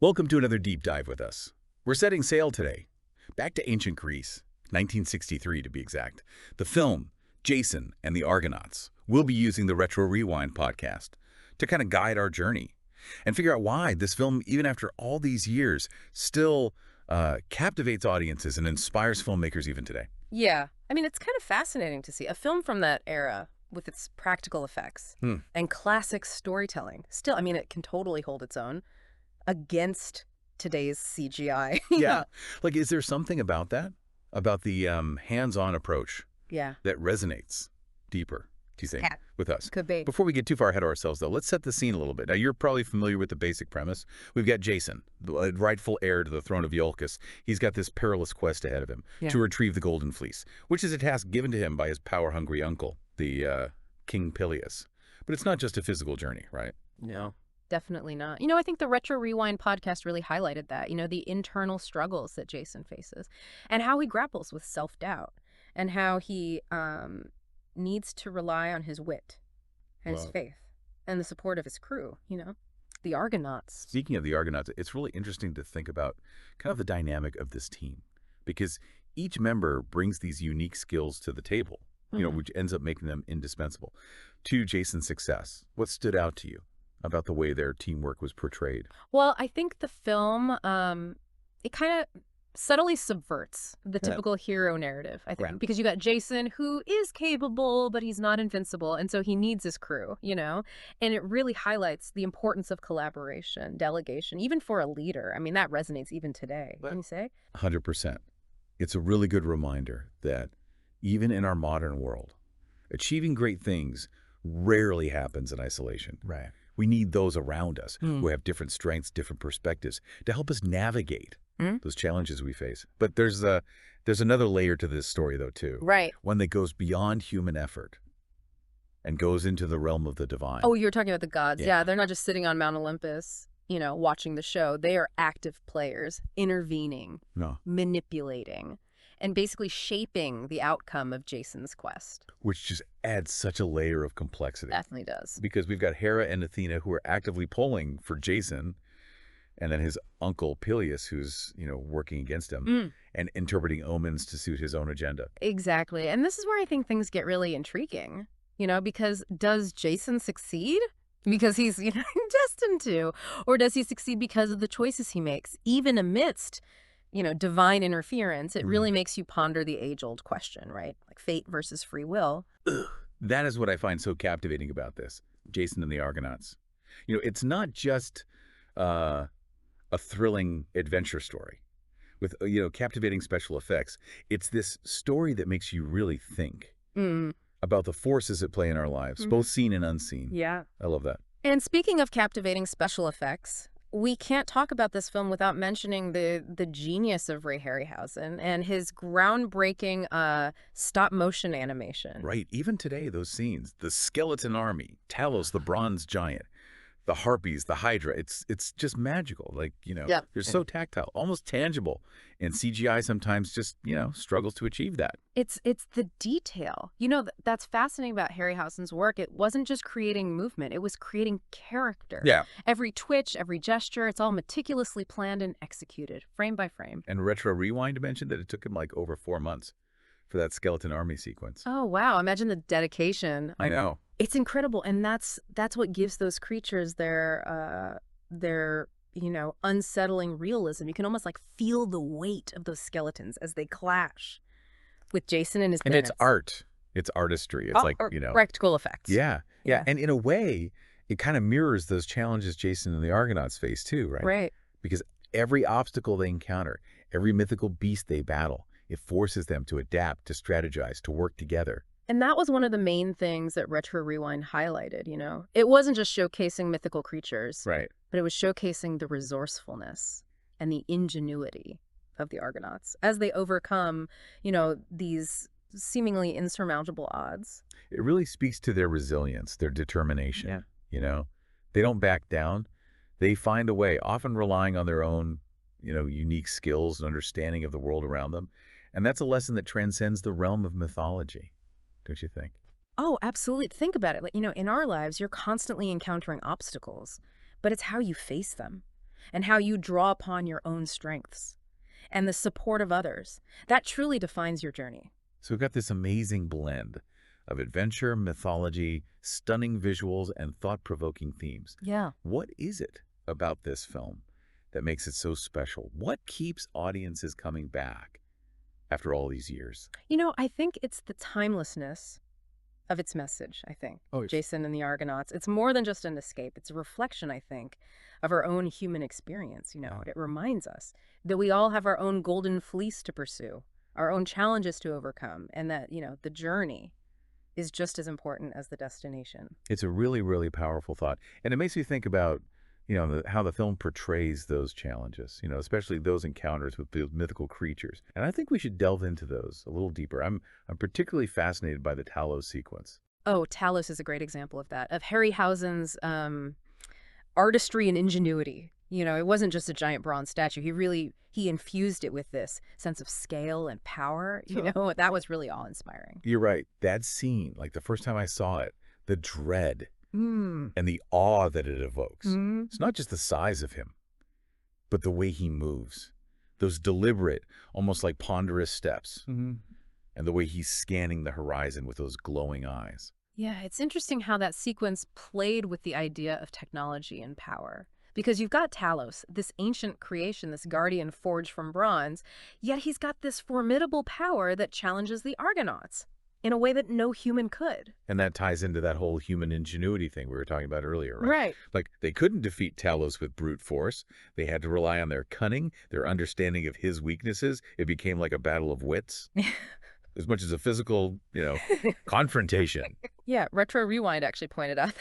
Welcome to another deep dive with us. We're setting sail today, back to ancient Greece, 1963 to be exact. The film, Jason and the Argonauts. We'll be using the Retro Rewind podcast to kind of guide our journey and figure out why this film, even after all these years, still captivates audiences and inspires filmmakers even today. Yeah. I mean, it's kind of fascinating to see a film from that era with its practical effects and classic storytelling. Still, I mean, it can totally hold its own against today's CGI. Yeah. Like, is there something about that? About the hands-on approach Yeah. that resonates deeper, do you think, with us? Could be. Before we get too far ahead of ourselves, though, let's set the scene a little bit. Now, you're probably familiar with the basic premise. We've got Jason, the rightful heir to the throne of Iolcus. He's got this perilous quest ahead of him to retrieve the Golden Fleece, which is a task given to him by his power-hungry uncle, the King Peleus. But it's not just a physical journey, right? No. Definitely not. I think the Retro Rewind podcast really highlighted that, the internal struggles that Jason faces and how he grapples with self-doubt and how he needs to rely on his wit and his faith and the support of his crew, the Argonauts. Speaking of the Argonauts, it's really interesting to think about kind of the dynamic of this team because each member brings these unique skills to the table, which ends up making them indispensable to Jason's success. What stood out to you about the way their teamwork was portrayed? Well, I think the film, it kind of subtly subverts the typical hero narrative, I think, because you got Jason, who is capable, but he's not invincible, and so he needs his crew, and it really highlights the importance of collaboration, delegation, even for a leader. I mean, that resonates even today, can you say? 100%. It's a really good reminder that even in our modern world, achieving great things rarely happens in isolation. Right. We need those around us who have different strengths, different perspectives to help us navigate those challenges we face. But there's another layer to this story, though, too. Right. One that goes beyond human effort and goes into the realm of the divine. Oh, you're talking about the gods. Yeah, they're not just sitting on Mount Olympus, watching the show. They are active players, intervening, manipulating, and basically shaping the outcome of Jason's quest. Which just adds such a layer of complexity. Definitely does. Because we've got Hera and Athena who are actively pulling for Jason, and then his uncle Peleus who's, working against him and interpreting omens to suit his own agenda. Exactly. And this is where I think things get really intriguing, because does Jason succeed? Because he's, destined to, or does he succeed because of the choices he makes, even amidst divine interference? It really makes you ponder the age-old question, right? Like fate versus free will. That is what I find so captivating about this, Jason and the Argonauts. It's not just a thrilling adventure story with, captivating special effects. It's this story that makes you really think about the forces at play in our lives, both seen and unseen. Yeah. I love that. And speaking of captivating special effects, we can't talk about this film without mentioning the genius of Ray Harryhausen and his groundbreaking stop-motion animation. Right. Even today, those scenes, the skeleton army, Talos, the bronze giant, the harpies, the Hydra, it's just magical. Like, they're so tactile, almost tangible. And CGI sometimes just, struggles to achieve that. It's the detail. That's fascinating about Harryhausen's work. It wasn't just creating movement. It was creating character. Yeah. Every twitch, every gesture, it's all meticulously planned and executed, frame by frame. And Retro Rewind mentioned that it took him like over 4 months for that skeleton army sequence. Oh, wow. Imagine the dedication. I know. It's incredible. And that's what gives those creatures their unsettling realism. You can almost like feel the weight of those skeletons as they clash with Jason and his And bandits. it's art. It's artistry. It's practical effects. Yeah. And in a way, it kind of mirrors those challenges Jason and the Argonauts face too, right? Right. Because every obstacle they encounter, every mythical beast they battle, it forces them to adapt, to strategize, to work together. And that was one of the main things that Retro Rewind highlighted, It wasn't just showcasing mythical creatures, right? But it was showcasing the resourcefulness and the ingenuity of the Argonauts as they overcome, these seemingly insurmountable odds. It really speaks to their resilience, their determination. Yeah. They don't back down. They find a way, often relying on their own, unique skills and understanding of the world around them. And that's a lesson that transcends the realm of mythology. Don't you think? Oh, absolutely. Think about it. Like, in our lives, you're constantly encountering obstacles, but it's how you face them. and how you draw upon your own strengths and the support of others. That truly defines your journey. So we've got this amazing blend of adventure, mythology, stunning visuals, and thought-provoking themes. Yeah. What is it about this film that makes it so special? What keeps audiences coming back after all these years? I think it's the timelessness of its message, I think. Oh, yes. Jason and the Argonauts. It's more than just an escape. It's a reflection, I think, of our own human experience. It reminds us that we all have our own golden fleece to pursue, our own challenges to overcome, and that, the journey is just as important as the destination. It's a really, really powerful thought. And it makes me think about, how the film portrays those challenges, especially those encounters with the mythical creatures. And I think we should delve into those a little deeper. I'm particularly fascinated by the Talos sequence. Oh, Talos is a great example of that, of Harryhausen's artistry and ingenuity. It wasn't just a giant bronze statue. He infused it with this sense of scale and power. That was really awe-inspiring. You're right. That scene, like the first time I saw it, the dread and the awe that it evokes. It's not just the size of him, but the way he moves. Those deliberate, almost like ponderous steps. And the way he's scanning the horizon with those glowing eyes. Yeah, it's interesting how that sequence played with the idea of technology and power. Because you've got Talos, this ancient creation, this guardian forged from bronze, yet he's got this formidable power that challenges the Argonauts in a way that no human could. And that ties into that whole human ingenuity thing we were talking about earlier, right? Right. Like, they couldn't defeat Talos with brute force. They had to rely on their cunning, their understanding of his weaknesses. It became like a battle of wits. As much as a physical, confrontation. Yeah, Retro Rewind actually pointed out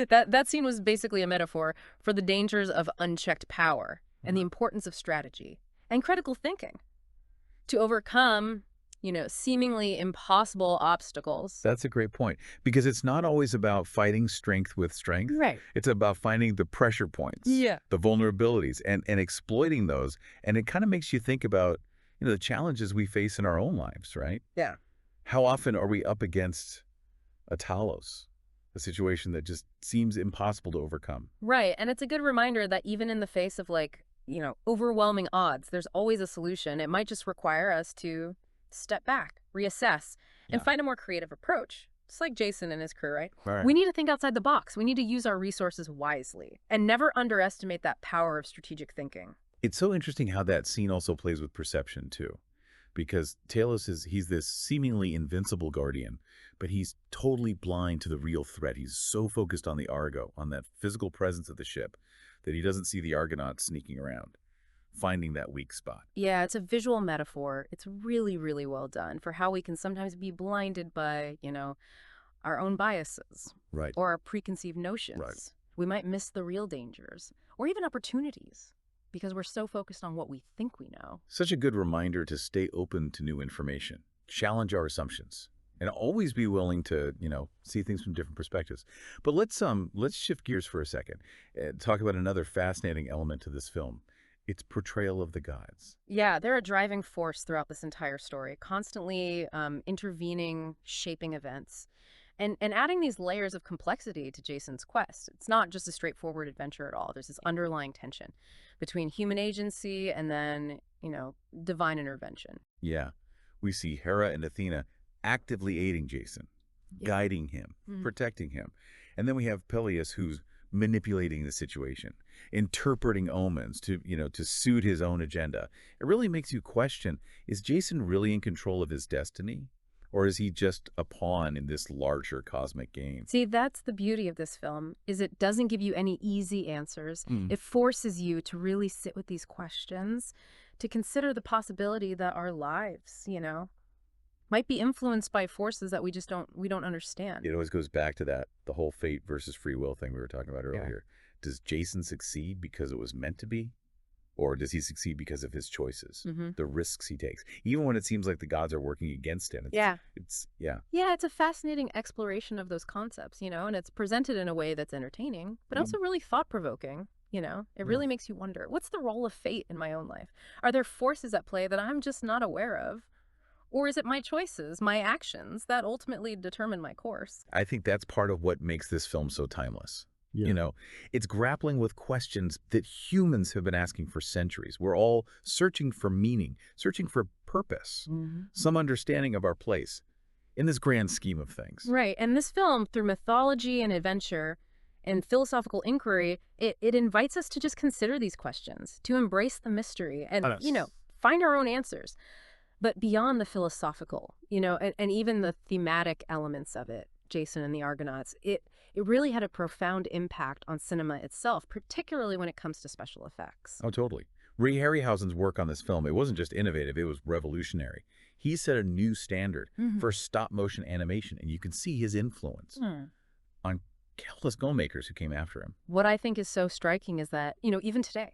that scene was basically a metaphor for the dangers of unchecked power and the importance of strategy and critical thinking to overcome, seemingly impossible obstacles. That's a great point, because it's not always about fighting strength with strength. Right. It's about finding the pressure points, the vulnerabilities, and exploiting those. And it kind of makes you think about, the challenges we face in our own lives, right? Yeah. How often are we up against a Talos, a situation that just seems impossible to overcome? Right. And it's a good reminder that even in the face of overwhelming odds, there's always a solution. It might just require us to step back, reassess, and find a more creative approach. It's like Jason and his crew, right? Right. We need to think outside the box. We need to use our resources wisely and never underestimate that power of strategic thinking. It's so interesting how that scene also plays with perception, too. Because Talos he's this seemingly invincible guardian, but he's totally blind to the real threat. He's so focused on the Argo, on that physical presence of the ship, that he doesn't see the Argonauts sneaking around, finding that weak spot. Yeah, it's a visual metaphor. It's really, really well done for how we can sometimes be blinded by, our own biases. Right. Or our preconceived notions. Right. We might miss the real dangers or even opportunities, because we're so focused on what we think we know. Such a good reminder to stay open to new information, challenge our assumptions, and always be willing to, see things from different perspectives. But let's shift gears for a second and talk about another fascinating element to this film. Its portrayal of the gods. Yeah, they're a driving force throughout this entire story, constantly intervening, shaping events. And adding these layers of complexity to Jason's quest. It's not just a straightforward adventure at all. There's this underlying tension between human agency and then, divine intervention. Yeah. We see Hera and Athena actively aiding Jason, guiding him, protecting him. And then we have Peleus, who's manipulating the situation, interpreting omens to suit his own agenda. It really makes you question, is Jason really in control of his destiny? Or is he just a pawn in this larger cosmic game? See, that's the beauty of this film, is it doesn't give you any easy answers. It forces you to really sit with these questions, to consider the possibility that our lives, might be influenced by forces that we don't understand. It always goes back to the whole fate versus free will thing we were talking about earlier. Does Jason succeed because it was meant to be? Or does he succeed because of his choices, the risks he takes, even when it seems like the gods are working against him? It's a fascinating exploration of those concepts, and it's presented in a way that's entertaining, but also really thought-provoking. It really makes you wonder, what's the role of fate in my own life? Are there forces at play that I'm just not aware of? Or is it my choices, my actions, that ultimately determine my course? I think that's part of what makes this film so timeless. Yeah. You know, it's grappling with questions that humans have been asking for centuries. We're all searching for meaning, searching for purpose, some understanding of our place in this grand scheme of things. Right. And this film, through mythology and adventure and philosophical inquiry, it invites us to just consider these questions, to embrace the mystery and, find our own answers. But beyond the philosophical, and even the thematic elements of it, Jason and the Argonauts, it really had a profound impact on cinema itself, particularly when it comes to special effects. Oh, totally. Ray Harryhausen's work on this film, it wasn't just innovative, it was revolutionary. He set a new standard for stop-motion animation, and you can see his influence on countless filmmakers who came after him. What I think is so striking is that, even today,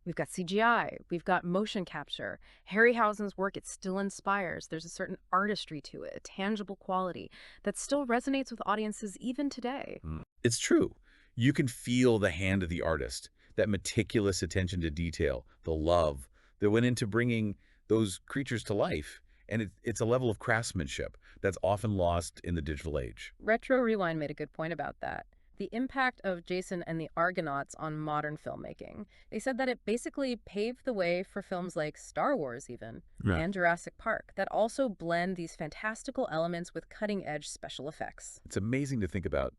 we've got CGI, we've got motion capture. Harryhausen's work, it still inspires. There's a certain artistry to it, a tangible quality that still resonates with audiences even today. It's true. You can feel the hand of the artist, that meticulous attention to detail, the love that went into bringing those creatures to life. And it's a level of craftsmanship that's often lost in the digital age. Retro Rewind made a good point about that. The impact of Jason and the Argonauts on modern filmmaking. They said that it basically paved the way for films like Star Wars even, and Jurassic Park, that also blend these fantastical elements with cutting-edge special effects. It's amazing to think about,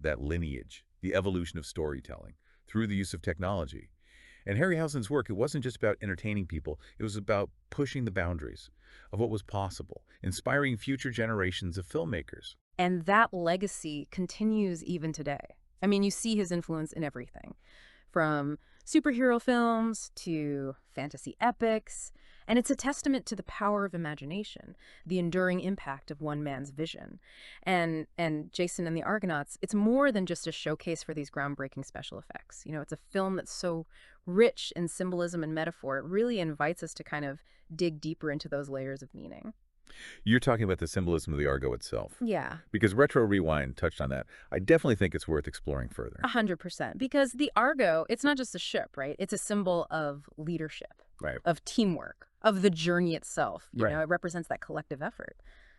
that lineage, the evolution of storytelling through the use of technology. And Harryhausen's work, it wasn't just about entertaining people, it was about pushing the boundaries of what was possible, inspiring future generations of filmmakers. And that legacy continues even today. I mean, you see his influence in everything, from superhero films to fantasy epics. And it's a testament to the power of imagination, the enduring impact of one man's vision. And Jason and the Argonauts, it's more than just a showcase for these groundbreaking special effects. It's a film that's so rich in symbolism and metaphor. It really invites us to kind of dig deeper into those layers of meaning. You're talking about the symbolism of the Argo itself. Yeah. Because Retro Rewind touched on that. I definitely think it's worth exploring further. 100%. Because the Argo, it's not just a ship, right? It's a symbol of leadership, of teamwork, of the journey itself. It represents that collective effort.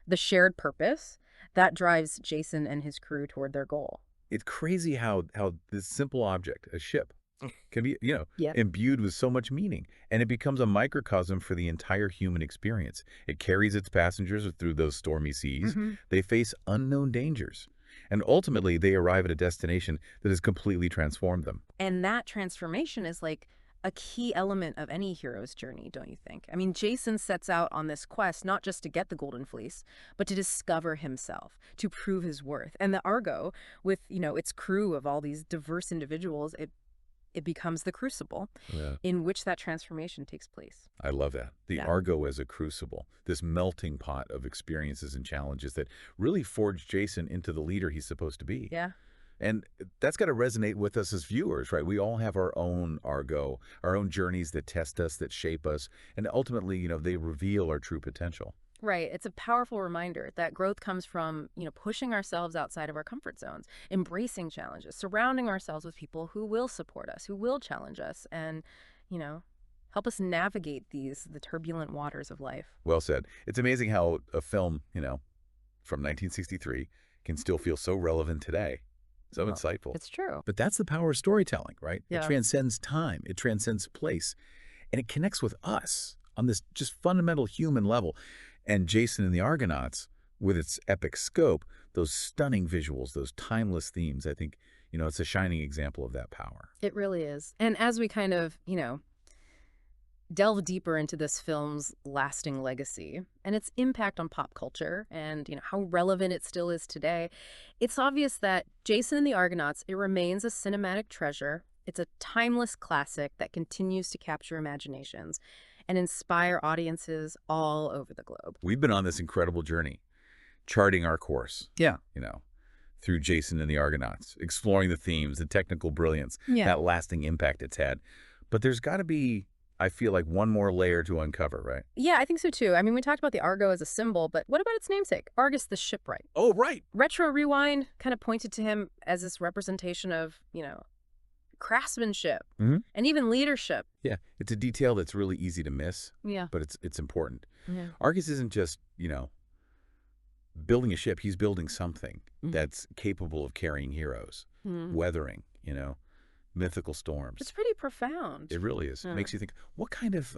The shared purpose that drives Jason and his crew toward their goal. It's crazy how this simple object, a ship, can be, imbued with so much meaning. And it becomes a microcosm for the entire human experience. It carries its passengers through those stormy seas. They face unknown dangers. And ultimately, they arrive at a destination that has completely transformed them. And that transformation is like a key element of any hero's journey, don't you think? I mean, Jason sets out on this quest not just to get the Golden Fleece, but to discover himself, to prove his worth. And the Argo, with, its crew of all these diverse individuals, it becomes the crucible in which that transformation takes place. I love that. The Argo as a crucible, this melting pot of experiences and challenges that really forged Jason into the leader he's supposed to be. Yeah. And that's got to resonate with us as viewers, right? We all have our own Argo, our own journeys that test us, that shape us, and ultimately, they reveal our true potential. Right. It's a powerful reminder that growth comes from, pushing ourselves outside of our comfort zones, embracing challenges, surrounding ourselves with people who will support us, who will challenge us, and, help us navigate the turbulent waters of life. Well said. It's amazing how a film, from 1963 can still feel so relevant today. So insightful. It's true. But that's the power of storytelling, right? Yeah. It transcends time. It transcends place. And it connects with us on this just fundamental human level. And Jason and the Argonauts, with its epic scope, those stunning visuals, those timeless themes, I think, it's a shining example of that power. It really is. And as we kind of, delve deeper into this film's lasting legacy and its impact on pop culture and, how relevant it still is today, it's obvious that Jason and the Argonauts, it remains a cinematic treasure. It's a timeless classic that continues to capture imaginations and inspire audiences all over the globe. We've been on this incredible journey, charting our course. Through Jason and the Argonauts, exploring the themes, the technical brilliance, that lasting impact it's had. But there's got to be, I feel like, one more layer to uncover, right? Yeah, I think so too. I mean, we talked about the Argo as a symbol, but what about its namesake, Argus the shipwright? Oh, right. Retro Rewind kind of pointed to him as this representation of, craftsmanship and even leadership. Yeah, it's a detail that's really easy to miss. Yeah. But it's important. Yeah. Argus isn't just, building a ship. He's building something that's capable of carrying heroes. weathering, mythical storms. It's pretty profound. It really is. It makes you think, what kind of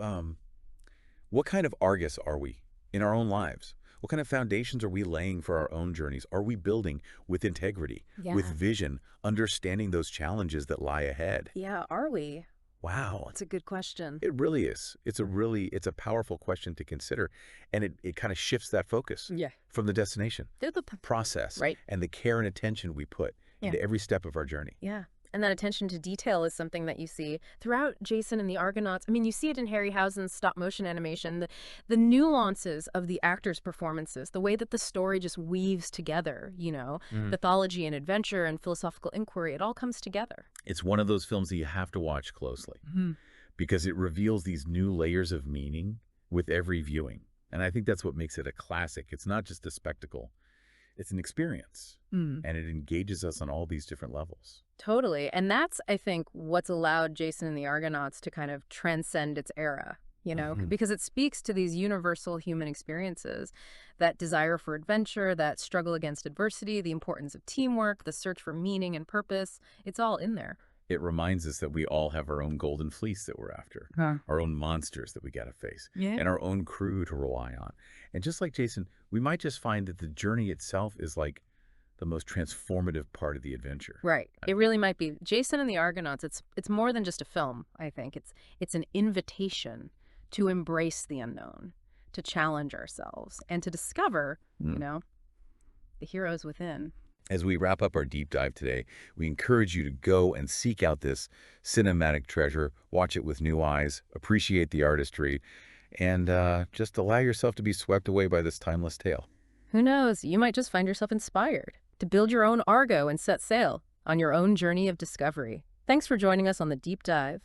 Argus are we in our own lives? What kind of foundations are we laying for our own journeys? Are we building with integrity, with vision, understanding those challenges that lie ahead? Yeah, are we? Wow. That's a good question. It really is. It's a powerful question to consider. And it kind of shifts that focus from the destination, the process, and the care and attention we put into every step of our journey. Yeah. And that attention to detail is something that you see throughout Jason and the Argonauts. I mean, you see it in Harryhausen's stop-motion animation, the nuances of the actors' performances, the way that the story just weaves together, mythology and adventure and philosophical inquiry, it all comes together. It's one of those films that you have to watch closely because it reveals these new layers of meaning with every viewing. And I think that's what makes it a classic. It's not just a spectacle. It's an experience, and it engages us on all these different levels. Totally. And that's, I think, what's allowed Jason and the Argonauts to kind of transcend its era, because it speaks to these universal human experiences, that desire for adventure, that struggle against adversity, the importance of teamwork, the search for meaning and purpose. It's all in there. It reminds us that we all have our own golden fleece that we're after, our own monsters that we got to face, and our own crew to rely on. And just like Jason, we might just find that the journey itself is like the most transformative part of the adventure. Right. It really might be. Jason and the Argonauts, it's more than just a film, I think. It's an invitation to embrace the unknown, to challenge ourselves, and to discover, the heroes within. As we wrap up our deep dive today, we encourage you to go and seek out this cinematic treasure, watch it with new eyes, appreciate the artistry, and just allow yourself to be swept away by this timeless tale. Who knows? You might just find yourself inspired to build your own Argo and set sail on your own journey of discovery. Thanks for joining us on The Deep Dive.